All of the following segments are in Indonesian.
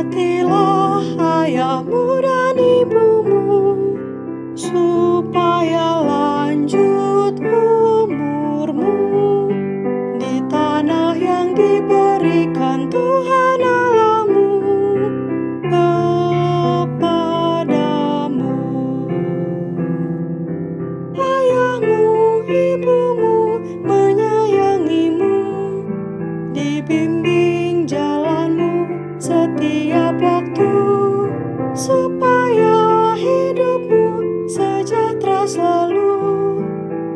Hormatilah ayahmu dan ibumu, supaya lanjut umurmu di tanah yang diberikan Tuhan Allahmu kepadamu. Ayahmu, ibumu menyayangimu, dibimbing jalanmu setiap waktu, supaya hidupmu sejahtera selalu,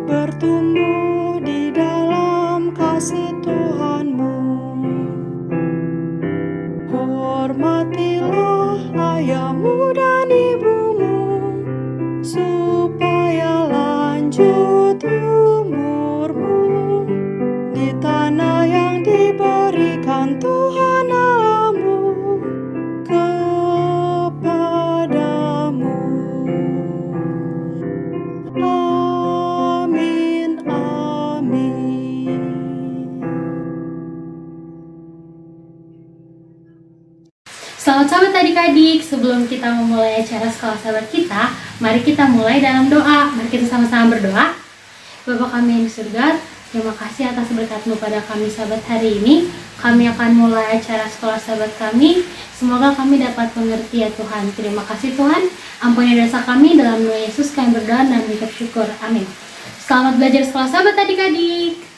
bertumbuh di dalam kasih Tuhanmu. Hormatilah ayahmu dan ibumu, supaya lanjut umurmu di tanah yang diberikan Tuhan Allahmu kepadamu. Amin, amin. Selamat sahabat adik-adik, sebelum kita memulai acara sekolah sahabat kita, mari kita mulai dalam doa. Mari kita sama-sama berdoa. Bapa kami yang di surga, terima kasih atas berkat-Mu pada kami sahabat hari ini. Kami akan mulai acara sekolah sahabat kami. Semoga kami dapat mengerti ya Tuhan. Terima kasih Tuhan. Ampuni dosa kami, dalam nama Yesus kami berdoa dan mengucap syukur. Amin. Selamat belajar sekolah sahabat adik-adik.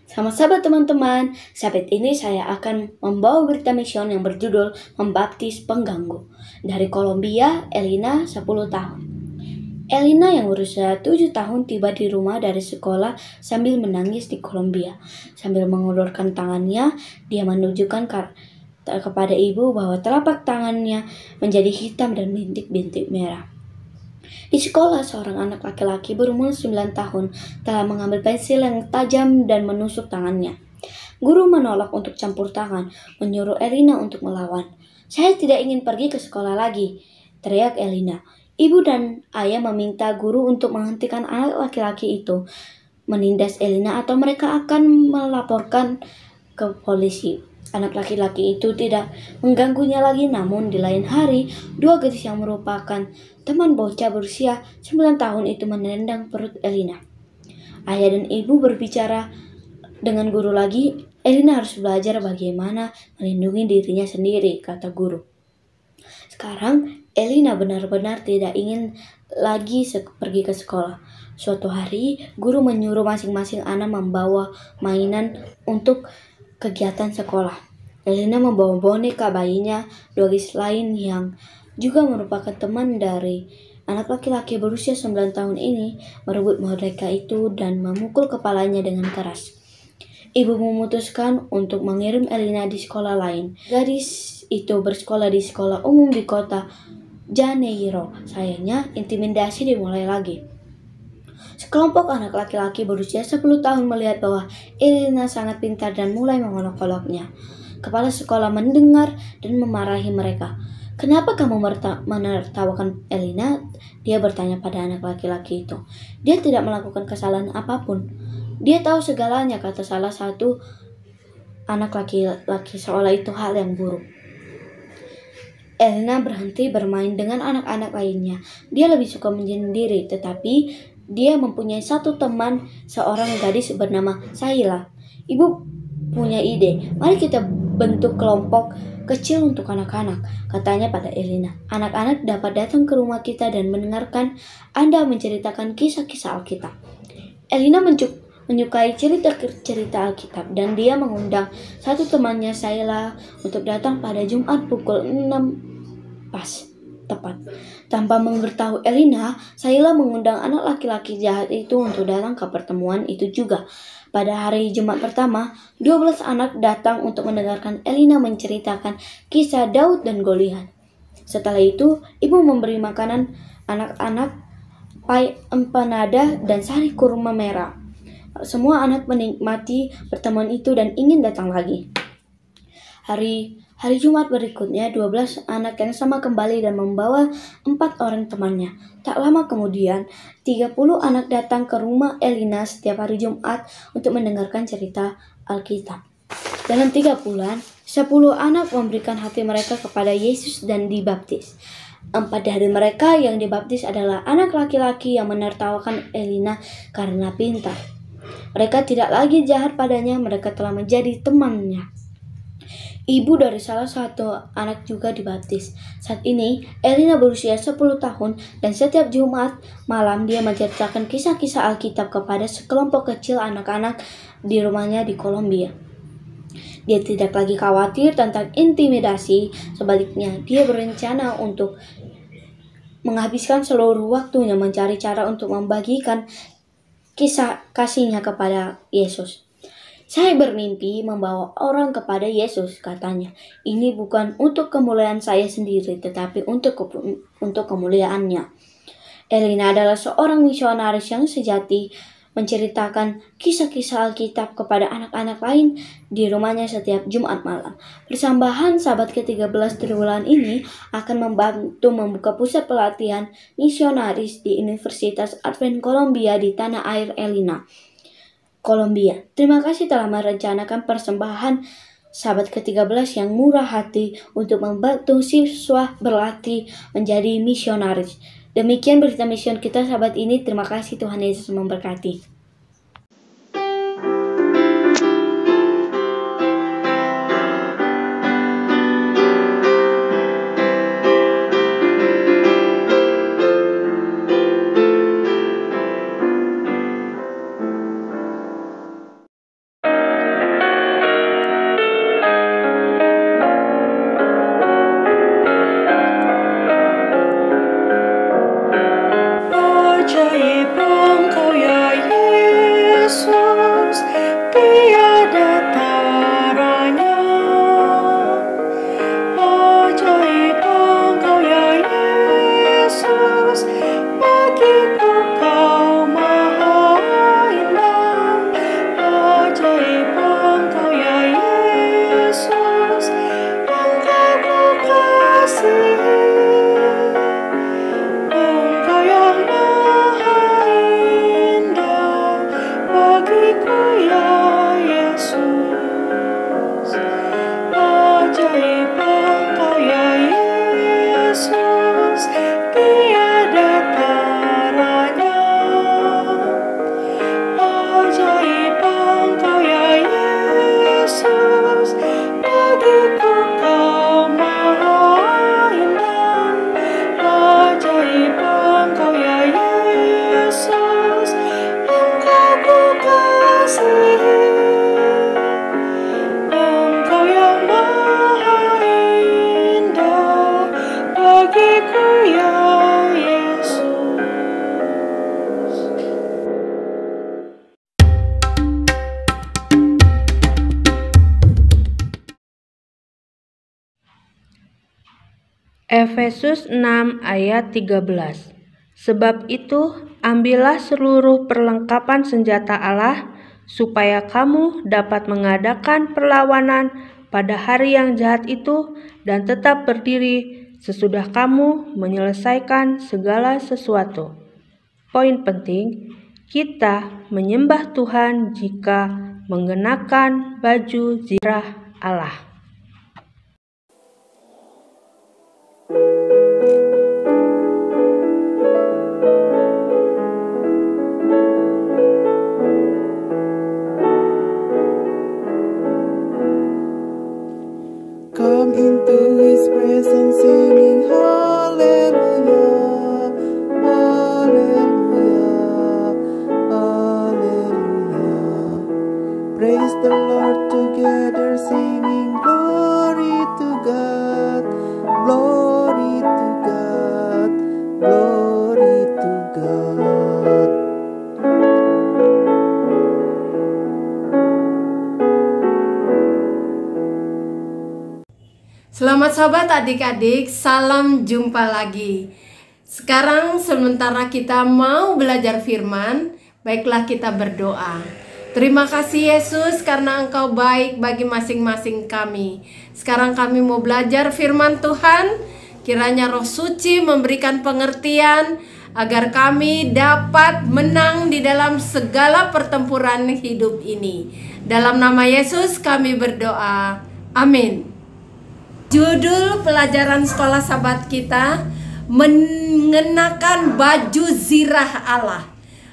Sama sahabat teman-teman, saat ini saya akan membawa berita mission yang berjudul Membaptis Pengganggu. Dari Kolombia, Elina 10 tahun. Elina yang berusia 7 tahun tiba di rumah dari sekolah sambil menangis di Kolombia. Sambil mengulurkan tangannya, dia menunjukkan kepada ibu bahwa telapak tangannya menjadi hitam dan bintik-bintik merah. Di sekolah, seorang anak laki-laki berumur 9 tahun telah mengambil pensil yang tajam dan menusuk tangannya. Guru menolak untuk campur tangan, menyuruh Elina untuk melawan. "Saya tidak ingin pergi ke sekolah lagi," teriak Elina. Ibu dan ayah meminta guru untuk menghentikan anak laki-laki itu menindas Elina atau mereka akan melaporkan ke polisi. Anak laki-laki itu tidak mengganggunya lagi, namun di lain hari, dua gadis yang merupakan teman bocah berusia 9 tahun itu menendang perut Elina. Ayah dan ibu berbicara dengan guru lagi. "Elina harus belajar bagaimana melindungi dirinya sendiri," kata guru. Sekarang Elina benar-benar tidak ingin lagi pergi ke sekolah. Suatu hari, guru menyuruh masing-masing anak membawa mainan untuk kegiatan sekolah. Elina membawa boneka bayinya. Dua gadis lain yang juga merupakan teman dari anak laki-laki berusia 9 tahun ini merebut boneka itu dan memukul kepalanya dengan keras. Ibu memutuskan untuk mengirim Elina di sekolah lain. Gadis itu bersekolah di sekolah umum di kota Janeiro. Sayangnya, intimidasi dimulai lagi. Sekelompok anak laki-laki berusia 10 tahun melihat bahwa Elina sangat pintar dan mulai mengolok-oloknya. Kepala sekolah mendengar dan memarahi mereka. "Kenapa kamu menertawakan Elina?" dia bertanya pada anak laki-laki itu. "Dia tidak melakukan kesalahan apapun. Dia tahu segalanya," kata salah satu anak laki-laki, seolah itu hal yang buruk. Elina berhenti bermain dengan anak-anak lainnya. Dia lebih suka menyendiri, tetapi dia mempunyai satu teman, seorang gadis bernama Sayla. "Ibu punya ide. Mari kita bentuk kelompok kecil untuk anak-anak," katanya pada Elina. "Anak-anak dapat datang ke rumah kita dan mendengarkan Anda menceritakan kisah-kisah Alkitab." Elina menyukai cerita-cerita Alkitab dan dia mengundang satu temannya, Sayla, untuk datang pada Jumat pukul 6 tepat. Tanpa memberitahu Elina, Sayla mengundang anak laki-laki jahat itu untuk datang ke pertemuan itu juga. Pada hari Jumat pertama, 12 anak datang untuk mendengarkan Elina menceritakan kisah Daud dan Goliat. Setelah itu, ibu memberi makanan anak-anak, pai empanada dan sari kurma merah. Semua anak menikmati pertemuan itu dan ingin datang lagi. Hari Jumat berikutnya, 12 anak yang sama kembali dan membawa 4 orang temannya. Tak lama kemudian, 30 anak datang ke rumah Elina setiap hari Jumat untuk mendengarkan cerita Alkitab. Dalam 3 bulan, 10 anak memberikan hati mereka kepada Yesus dan dibaptis. 4 dari mereka yang dibaptis adalah anak laki-laki yang menertawakan Elina karena pintar. Mereka tidak lagi jahat padanya, mereka telah menjadi temannya. Ibu dari salah satu anak juga dibaptis. Saat ini, Elina berusia 10 tahun dan setiap Jumat malam dia menceritakan kisah-kisah Alkitab kepada sekelompok kecil anak-anak di rumahnya di Kolombia. Dia tidak lagi khawatir tentang intimidasi, sebaliknya dia berencana untuk menghabiskan seluruh waktunya mencari cara untuk membagikan kisah kasihnya kepada Yesus. "Saya bermimpi membawa orang kepada Yesus," katanya. "Ini bukan untuk kemuliaan saya sendiri, tetapi untuk kemuliaannya." Elina adalah seorang misionaris yang sejati, menceritakan kisah-kisah Alkitab kepada anak-anak lain di rumahnya setiap Jumat malam. Persembahan Sabat ke-13 triwulan ini akan membantu membuka pusat pelatihan misionaris di Universitas Advent Columbia di tanah air Elina, Kolombia. Terima kasih telah merencanakan persembahan Sabat ke-13 yang murah hati untuk membantu siswa berlatih menjadi misionaris. Demikian berita mision kita sahabat ini. Terima kasih, Tuhan Yesus memberkati. Ajaib Engkau ya Efesus 6 ayat 13. Sebab itu, ambillah seluruh perlengkapan senjata Allah, supaya kamu dapat mengadakan perlawanan pada hari yang jahat itu dan tetap berdiri sesudah kamu menyelesaikan segala sesuatu. Poin penting, kita menyembah Tuhan jika mengenakan baju zirah Allah. Come into His presence singing hallelujah, hallelujah, hallelujah. Praise the Lord together singing glory to God, glory to God, glory to God. Selamat sahabat adik-adik, salam jumpa lagi. Sekarang sementara kita mau belajar firman, baiklah kita berdoa. Terima kasih Yesus karena Engkau baik bagi masing-masing kami. Sekarang kami mau belajar firman Tuhan. Kiranya Roh Suci memberikan pengertian agar kami dapat menang di dalam segala pertempuran hidup ini. Dalam nama Yesus kami berdoa. Amin. Judul pelajaran sekolah sahabat kita, mengenakan baju zirah Allah,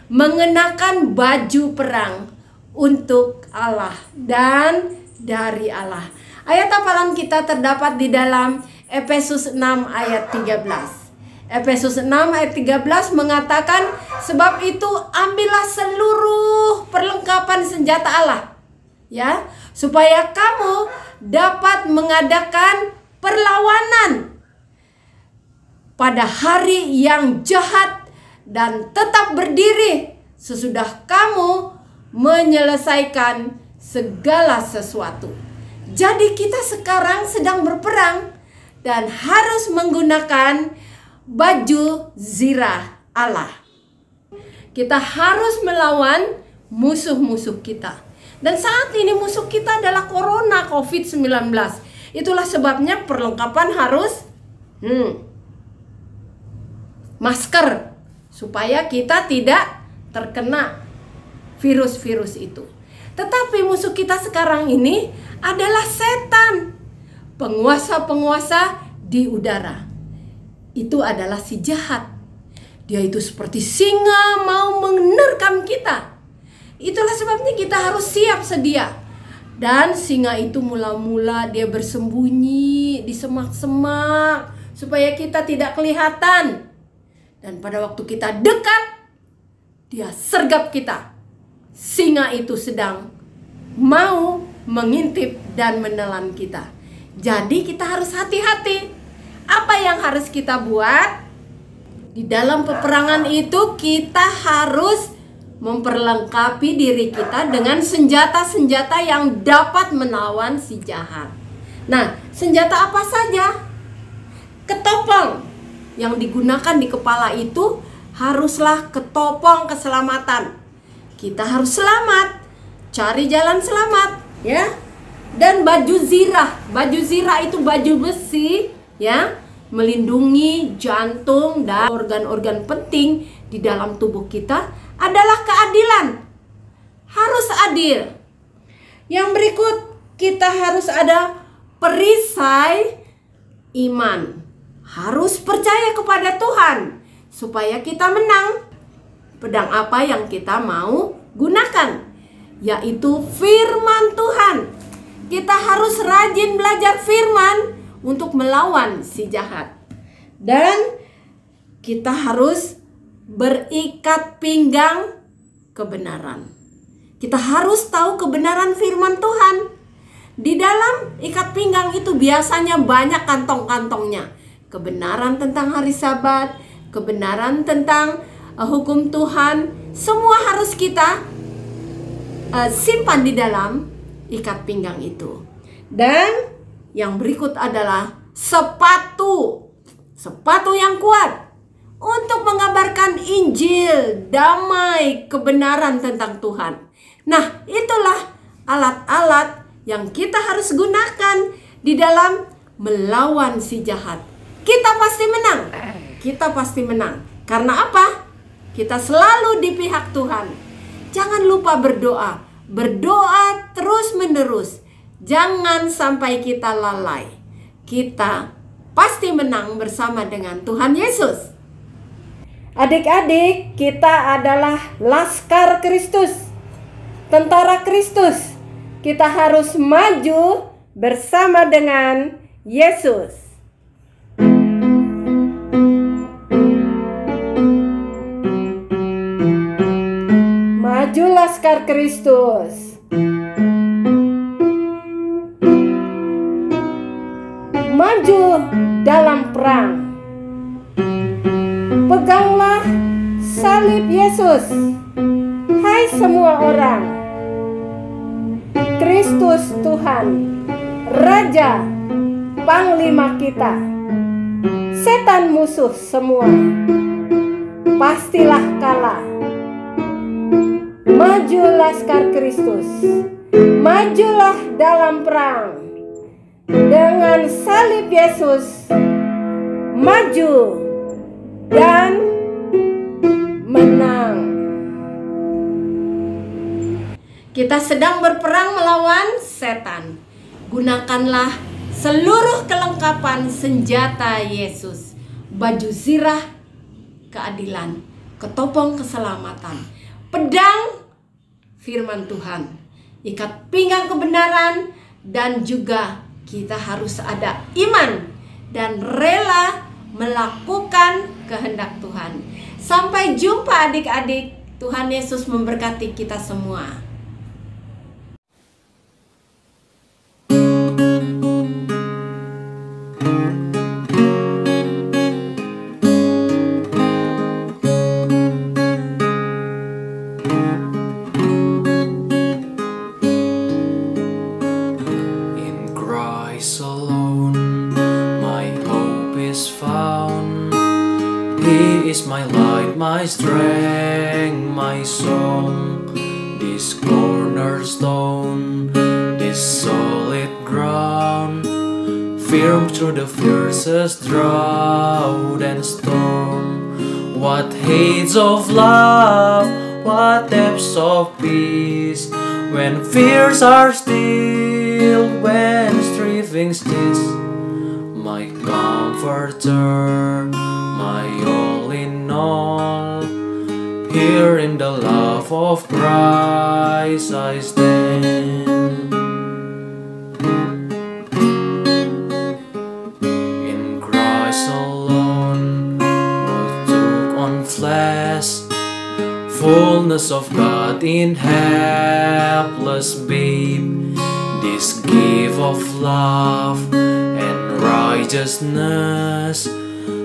mengenakan baju perang untuk Allah dan dari Allah. Ayat hafalan kita terdapat di dalam Efesus 6 ayat 13. Efesus 6 ayat 13 mengatakan, sebab itu ambillah seluruh perlengkapan senjata Allah, ya, supaya kamu dapat mengadakan perlawanan pada hari yang jahat dan tetap berdiri sesudah kamu menyelesaikan segala sesuatu. Jadi kita sekarang sedang berperang dan harus menggunakan baju zirah Allah. Kita harus melawan musuh-musuh kita. Dan saat ini musuh kita adalah corona COVID-19. Itulah sebabnya perlengkapan harus masker, supaya kita tidak terkena virus-virus itu. Tetapi musuh kita sekarang ini adalah setan, penguasa-penguasa di udara. Itu adalah si jahat. Dia itu seperti singa mau menerkam kita. Itulah sebabnya kita harus siap sedia. Dan singa itu mula-mula dia bersembunyi di semak-semak supaya kita tidak kelihatan. Dan pada waktu kita dekat, dia sergap kita. Singa itu sedang mau mengintip dan menelan kita. Jadi kita harus hati-hati. Apa yang harus kita buat? Di dalam peperangan itu kita harus memperlengkapi diri kita dengan senjata-senjata yang dapat melawan si jahat. Nah, senjata apa saja? Ketopong yang digunakan di kepala itu haruslah ketopong keselamatan. Kita harus selamat, cari jalan selamat, ya. Dan baju zirah. Baju zirah itu baju besi, ya, melindungi jantung dan organ-organ penting di dalam tubuh kita. Adalah keadilan. Harus adil. Yang berikut, kita harus ada perisai iman. Harus percaya kepada Tuhan supaya kita menang. Pedang apa yang kita mau gunakan? Yaitu firman Tuhan. Kita harus rajin belajar firman untuk melawan si jahat. Dan kita harus berikat pinggang kebenaran. Kita harus tahu kebenaran firman Tuhan. Di dalam ikat pinggang itu biasanya banyak kantong-kantongnya. Kebenaran tentang hari Sabat, kebenaran tentang hukum Tuhan, semua harus kita simpan di dalam ikat pinggang itu. Dan yang berikut adalah sepatu. sepatu yang kuat untuk mengabarkan Injil, damai, kebenaran tentang Tuhan. Nah, itulah alat-alat yang kita harus gunakan di dalam melawan si jahat. Kita pasti menang. Kita pasti menang. Karena apa? Kita selalu di pihak Tuhan. Jangan lupa berdoa. Berdoa terus-menerus. Jangan sampai kita lalai. Kita pasti menang bersama dengan Tuhan Yesus. Adik-adik, kita adalah Laskar Kristus, tentara Kristus. Kita harus maju bersama dengan Yesus. Maju Laskar Kristus. Maju dalam perang. Peganglah salib Yesus. Hai semua orang. Kristus Tuhan, Raja, Panglima kita. Setan musuh semua, pastilah kalah. Maju Laskar Kristus. Majulah dalam perang. Dengan salib Yesus, maju dan menang. Kita sedang berperang melawan setan. Gunakanlah seluruh kelengkapan senjata Yesus. Baju zirah keadilan, ketopong keselamatan, pedang firman Tuhan, ikat pinggang kebenaran, dan juga kita harus ada iman dan rela melakukan kehendak Tuhan. Sampai jumpa adik-adik. Tuhan Yesus memberkati kita semua. He is my light, my strength, my song. This cornerstone, this solid ground, firm through the fiercest drought and storm. What heights of love, what depths of peace, when fears are stilled, when striving cease. My comforter, my all in all, here in the love of Christ I stand. In Christ alone, who took on flesh, fullness of God in helpless babe, this gift of love and righteousness,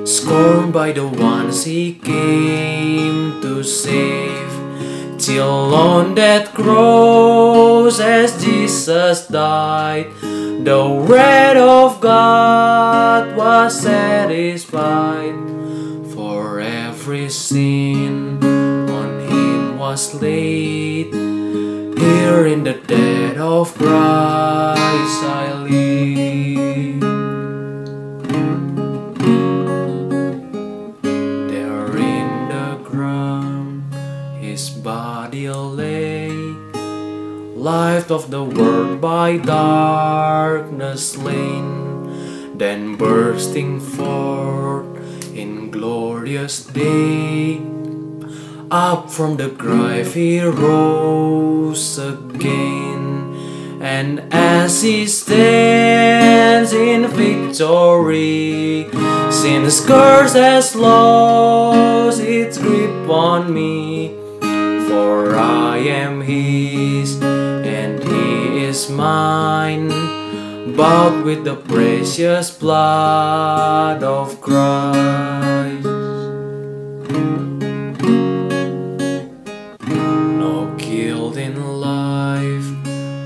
scorned by the ones he came to save. Till on that cross as Jesus died, the wrath of God was satisfied. For every sin on him was laid, here in the death of Christ I live. There in the ground his body lay, light of the world by darkness slain, then bursting forth in glorious day, up from the grave he rose again. And as he stands in victory, sin's curse has lost its grip on me. For I am his and he is mine, bought with the precious blood of Christ. No guilt in life,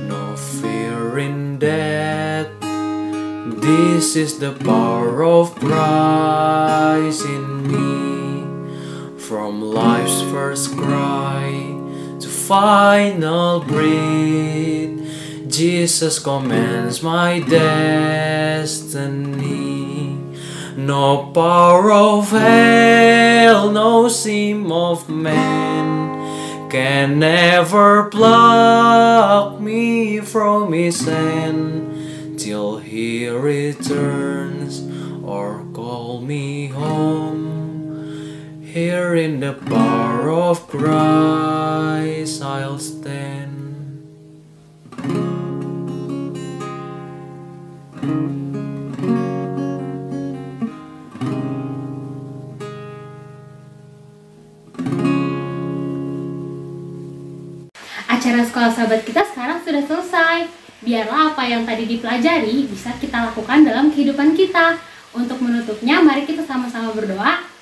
no fear in death, this is the power of Christ From life's first cry to final breath, Jesus commands my destiny. No power of hell, no seam of man can ever pluck me from His hand till He returns or call me home. Here in the power of Christ I'll stand. Acara sekolah sahabat kita sekarang sudah selesai. Biarlah apa yang tadi dipelajari bisa kita lakukan dalam kehidupan kita. Untuk menutupnya, mari kita sama-sama berdoa.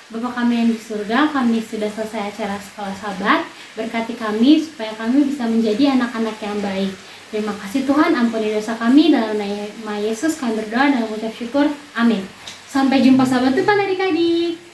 Bapa kami yang di surga, kami sudah selesai acara sekolah sahabat. Berkati kami supaya kami bisa menjadi anak-anak yang baik. Terima kasih Tuhan, ampuni dosa kami. Dalam nama Yesus kami berdoa dan mengucap syukur. Amin. Sampai jumpa sahabat Tuhan adik-adik.